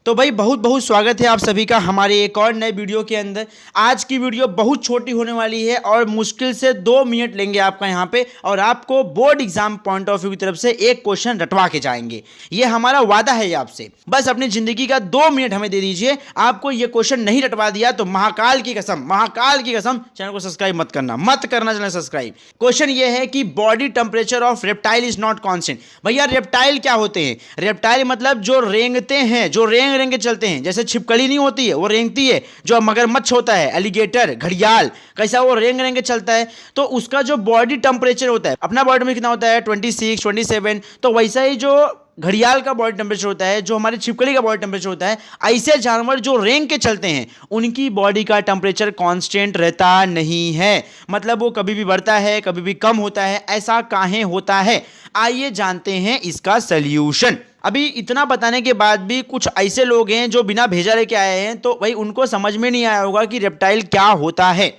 तो भाई बहुत बहुत स्वागत है आप सभी का हमारे एक और नए वीडियो के अंदर। आज की वीडियो बहुत छोटी होने वाली है और मुश्किल से 2 मिनट लेंगे आपका यहाँ पे, और आपको board exam point of view की तरफ से एक क्वेश्चन रटवा के जाएंगे। ये हमारा वादा है आपसे, बस अपनी जिंदगी का 2 मिनट हमें दे दीजिए। आपको ये क्वेश्चन नहीं रटवा दिया तो महाकाल की कसम चैनल को सब्सक्राइब मत करना चैनल सब्सक्राइब। क्वेश्चन ये है कि body temperature of reptile is not constant. भैया रेप्टाइल क्या होते हैं? रेप्टाइल मतलब जो रेंगते हैं, जो रेंग के चलते हैं। जैसे छिपकली नहीं होती है, वो रेंगती है। जो मगरमच्छ होता है, एलिगेटर, घड़ियाल, कैसा वो रेंग के चलता है। तो उसका जो बॉडी टेम्परेचर होता है, अपना बॉडी में कितना होता है 26, 27, तो वैसा ही जो घड़ियाल का बॉडी टेम्परेचर होता है, जो हमारे छिपकली का बॉडी टेम्परेचर होता है, ऐसे जानवर जो रेंग के चलते हैं उनकी बॉडी का टेम्परेचर कांस्टेंट रहता नहीं है। मतलब वो कभी भी बढ़ता है, कभी भी कम होता है। ऐसा काहे होता है? आइए जानते हैं इसका सल्यूशन। अभी इतना बताने के बाद भी कुछ ऐसे लोग हैं जो बिना भेजा लेके आए हैं, तो भाई उनको समझ में नहीं आया होगा कि रेप्टाइल क्या होता है।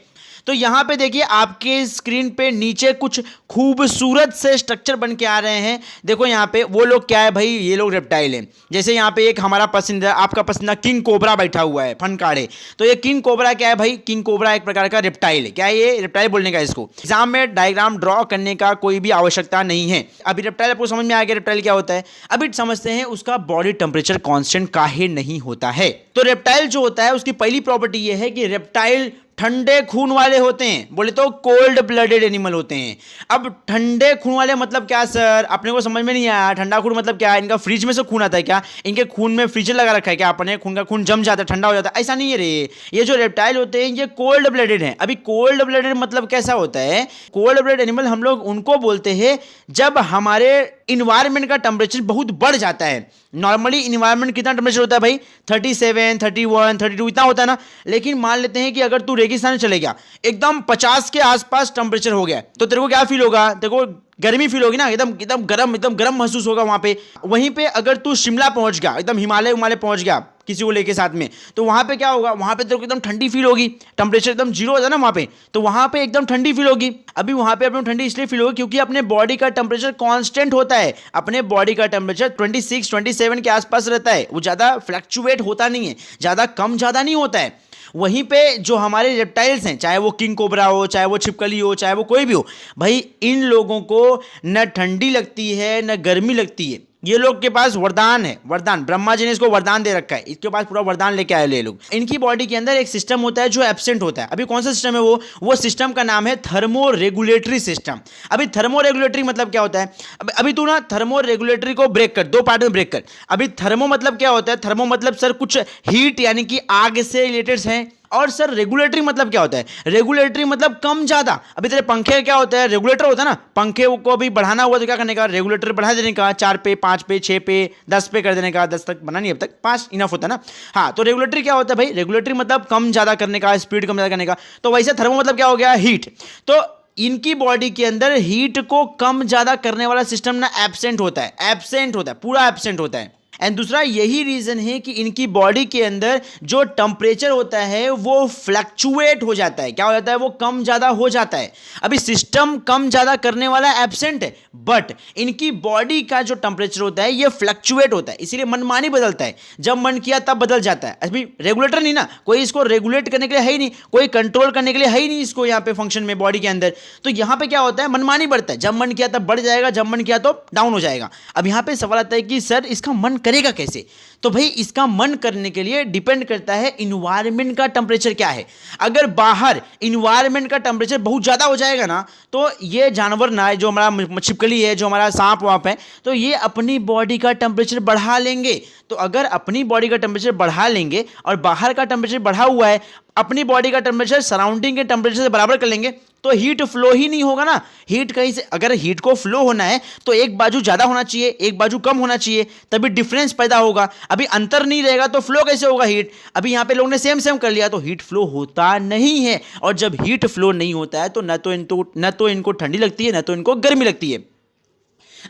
तो यहां पे देखिए आपके स्क्रीन पे नीचे कुछ खूबसूरत से स्ट्रक्चर बन के आ रहे हैं। देखो यहां पे वो लोग क्या है भाई, ये लोग रेप्टाइल हैं। जैसे यहां पे एक हमारा पसंदीदा, आपका पसंदीदा किंग कोबरा बैठा हुआ है, फनकाड़े। तो ये किंग कोबरा क्या है भाई? किंग कोबरा एक प्रकार का रेप्टाइल है। क्या है ये? रेप्टाइल बोलने का इसको एग्जाम में डायग्राम ड्रॉ करने का कोई भी आवश्यकता नहीं है। अभी रेप्टाइल आपको समझ में आ गया रेप्टाइल क्या होता है। अभी समझते हैं उसका बॉडी टेम्परेचर कांस्टेंट काहे नहीं होता है। तो रेप्टाइल जो होता है उसकी पहली प्रॉपर्टी ये है कि रेप्टाइल ठंडे खून वाले होते हैं। बोले तो कोल्ड ब्लडेड एनिमल होते हैं। अब ठंडे खून वाले मतलब क्या सर? अपने को समझ में नहीं आया। ठंडा खून मतलब क्या? इनका फ्रिज में से खून आता है क्या? इनके खून में फ्रीजर लगा रखा है क्या? अपने खून का खून जम जाता है, ठंडा हो जाता है? ऐसा नहीं है रे। ये जो रेप्टाइल होते हैं ये कोल्ड ब्लडेड हैं। अभी कोल्ड ब्लडेड मतलब कैसा होता है? कोल्ड ब्लडेड एनिमल हम लोग उनको बोलते हैं जब हमारे इन्वायरमेंट का टेम्परेचर बहुत बढ़ जाता है। नॉर्मली इन्वायरमेंट कितना टेम्परेचर होता है भाई? 37, 31, 32 इतना होता है ना। लेकिन मान लेते हैं कि अगर तू रेगिस्तान में चले गया, एकदम 50 के आसपास टेम्परेचर हो गया, तो तेरे को क्या फील होगा? तेरे को गर्मी फील होगी ना, एकदम गर्म महसूस होगा वहां पे। वहीं पे अगर तू शिमला पहुंच गया, एकदम हिमालय पहुंच गया किसी को लेके साथ में, तो वहां पे क्या होगा? वहां पे तेरे को एकदम ठंडी फील होगी। टेम्परेचर एकदम 0 हो जाए ना वहां पे, तो वहां पे एकदम ठंडी फील होगी। अभी वहां पे अपने ठंडी इसलिए फील होगी क्योंकि अपने बॉडी का टेम्परेचर कांस्टेंट होता है। अपने बॉडी का टेम्परेचर 26, 27 के आसपास रहता है। वो ज्यादा फ्लक्चुएट होता नहीं है, ज्यादा कम ज्यादा नहीं होता है। वहीं पे जो हमारे रेप्टाइल्स हैं, चाहे वो किंग कोबरा हो, चाहे वो छिपकली हो, चाहे वो कोई भी हो, भाई इन लोगों को न ठंडी लगती है न गर्मी लगती है। ये लोग के पास वरदान है, वरदान। ब्रह्मा जी ने इसको वरदान दे रखा है, इसके पास पूरा वरदान लेके आए ले लोग। इनकी बॉडी के अंदर एक सिस्टम होता है जो एब्सेंट होता है। अभी कौन सा सिस्टम है वो सिस्टम का नाम है थर्मो रेगुलेटरी सिस्टम। अभी थर्मो रेगुलेटरी मतलब क्या होता है? अभी तू ना थर्मो रेगुलेटरी को ब्रेक कर, 2 पार्ट में ब्रेक कर। अभी थर्मो मतलब क्या होता है? थर्मो मतलब सर कुछ हीट यानी कि आग से रिलेटेड है। और सर रेगुलेटरी मतलब क्या होता है? रेगुलेटरी मतलब कम ज्यादा। अभी तेरे पंखे का क्या होता है? रेगुलेटर होता है ना। पंखे को अभी बढ़ाना हुआ तो क्या करने का? रेगुलेटर बढ़ा देने का, 4 पे, 5 पे, 6 पे, 10 पे कर देने का। 10 तक बना नहीं, अब तक 5 इनफ होता है ना। हाँ, तो रेगुलेटरी क्या होता है भाई? रेगुलेटरी मतलब कम ज्यादा करने का, स्पीड कम ज्यादा करने का। तो वैसे थर्मो मतलब क्या हो गया? हीट। तो इनकी बॉडी के अंदर हीट को कम ज्यादा करने वाला सिस्टम ना एब्सेंट होता है, पूरा एब्सेंट होता है। एंड दूसरा यही रीजन है कि इनकी बॉडी के अंदर जो टेम्परेचर होता है वो फ्लक्चुएट हो जाता है। क्या हो जाता है? वो कम ज्यादा हो जाता है। अभी सिस्टम कम ज्यादा करने वाला एब्सेंट है, बट इनकी बॉडी का जो टेम्परेचर होता है ये फ्लक्चुएट होता है, इसीलिए मनमानी बदलता है। जब मन किया तब बदल जाता है। अभी रेगुलेटर नहीं ना, कोई इसको रेगुलेट करने के लिए है ही नहीं, कोई कंट्रोल करने के लिए है ही नहीं इसको यहाँ पे फंक्शन में, बॉडी के अंदर। तो यहाँ पे क्या होता है? मनमानी बढ़ता है। जब मन किया तब बढ़ जाएगा, जब मन किया तो डाउन हो जाएगा। अब यहाँ पे सवाल आता है कि सर इसका मन करेगा कैसे? तो भाई इसका मन करने के लिए डिपेंड करता है इन्वायरमेंट का टेम्परेचर क्या है। अगर बाहर इन्वायरमेंट का टेम्परेचर बहुत ज्यादा हो जाएगा ना, तो ये जानवर ना, जो हमारा छिपकली है, जो हमारा सांप वाप है, तो ये अपनी बॉडी का टेम्परेचर बढ़ा लेंगे। तो अगर अपनी बॉडी का टेम्परेचर बढ़ा लेंगे और बाहर का टेम्परेचर बढ़ा हुआ है, अपनी बॉडी का टेम्परेचर सराउंडिंग के टेम्परेचर से बराबर कर लेंगे, तो हीट फ्लो ही नहीं होगा ना। हीट कहीं से, अगर हीट को फ्लो होना है तो एक बाजू ज्यादा होना चाहिए, एक बाजू कम होना चाहिए, तभी डिफरेंस पैदा होगा। अभी अंतर नहीं रहेगा तो फ्लो कैसे होगा हीट? अभी यहाँ पे लोगों ने सेम कर लिया तो हीट फ्लो होता नहीं है। और जब हीट फ्लो नहीं होता है तो न तो इनको ठंडी लगती है, न तो इनको गर्मी लगती है।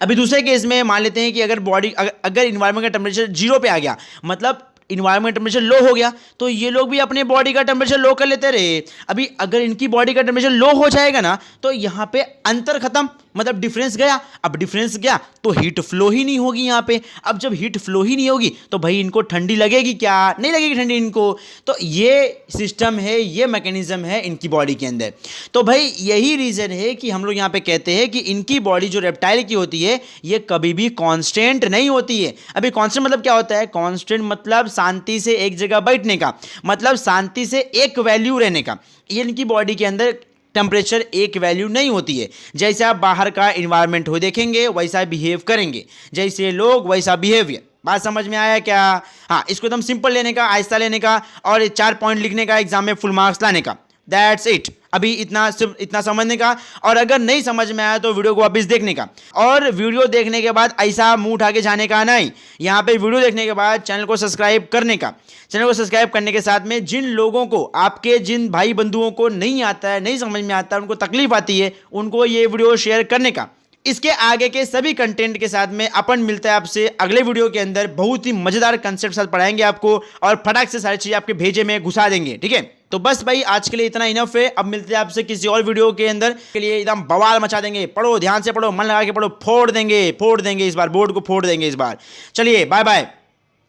अभी दूसरे केस में मान लेते हैं कि अगर इन्वायरमेंट का टेम्परेचर 0 पे आ गया, मतलब इन्वायरमेंट टेम्परेचर लो हो गया, तो ये लोग भी अपने बॉडी का टेम्परेचर लो कर लेते रहे। अभी अगर इनकी बॉडी का टेम्परेचर लो हो जाएगा ना, तो यहाँ पे अंतर खत्म। मतलब डिफरेंस गया। अब डिफरेंस गया तो हीट फ्लो ही नहीं होगी यहाँ पे। अब जब हीट फ्लो ही नहीं होगी तो भाई इनको ठंडी लगेगी क्या? नहीं लगेगी ठंडी इनको। तो ये सिस्टम है, ये मैकेनिज्म है इनकी बॉडी के अंदर। तो भाई यही रीज़न है कि हम लोग यहाँ पे कहते हैं कि इनकी बॉडी जो रेप्टाइल की होती है ये कभी भी कांस्टेंट नहीं होती है। अभी कांस्टेंट मतलब क्या होता है? कांस्टेंट मतलब शांति से एक जगह बैठने का, मतलब शांति से एक वैल्यू रहने का। ये इनकी बॉडी के अंदर टेम्परेचर एक वैल्यू नहीं होती है। जैसे आप बाहर का इन्वायरमेंट हो देखेंगे वैसा बिहेव करेंगे, जैसे लोग वैसा बिहेवियर। बात समझ में आया क्या? हाँ, इसको एकदम सिंपल लेने का, आहिस्ता लेने का और 4 पॉइंट लिखने का, एग्जाम में फुल मार्क्स लाने का। That's it. अभी इतना सिर्फ इतना समझने का। और अगर नहीं समझ में आया तो वीडियो को वापस देखने का, और वीडियो देखने के बाद ऐसा मुंह उठा के जाने का नहीं। यहाँ पे वीडियो देखने के बाद चैनल को सब्सक्राइब करने का। चैनल को सब्सक्राइब करने के साथ में जिन लोगों को, आपके जिन भाई बंधुओं को नहीं आता है, नहीं समझ में आता है, उनको तकलीफ आती है, उनको ये वीडियो शेयर करने का। इसके आगे के सभी कंटेंट के साथ में अपन मिलता है आपसे अगले वीडियो के अंदर। बहुत ही मजेदार कंसेप्ट साथ पढ़ाएंगे आपको और फटाक से सारी चीजें आपके भेजे में घुसा देंगे। ठीक है, तो बस भाई आज के लिए इतना इनफ है। अब मिलते हैं आपसे किसी और वीडियो के अंदर। के लिए एकदम बवाल मचा देंगे। पढ़ो, ध्यान से पढ़ो, मन लगा के पढ़ो, फोड़ देंगे इस बार, बोर्ड को फोड़ देंगे इस बार। चलिए बाय बाय।